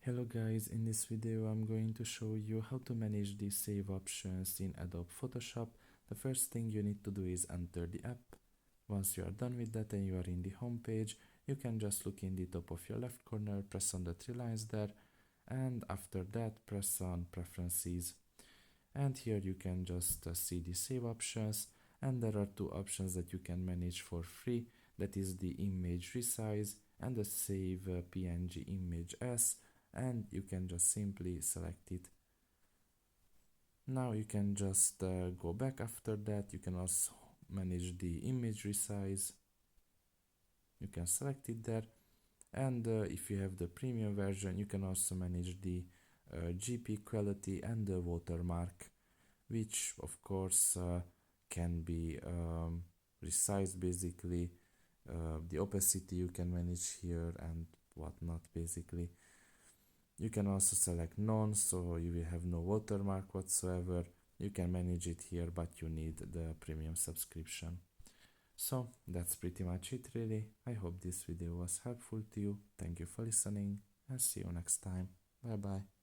Hello guys, in this video I'm going to show you how to manage the save options in Adobe Photoshop. The first thing you need to do is enter the app. Once you are done with that and you are in the home page, you can just look in the top of your left corner, press on the three lines there, and after that press on Preferences. And here you can just see the save options, and there are two options that you can manage for free. That is the image resize and the save PNG image as, and you can just simply select it. Now you can just go back after that. You can also manage the image resize. You can select it there, and if you have the premium version, you can also manage the GP quality and the watermark, which of course can be resized basically. The opacity you can manage here and whatnot basically. You can also select none, so you will have no watermark whatsoever. You can manage it here, but you need the premium subscription. So that's pretty much it really. I hope this video was helpful to you. Thank you for listening and see you next time. Bye bye.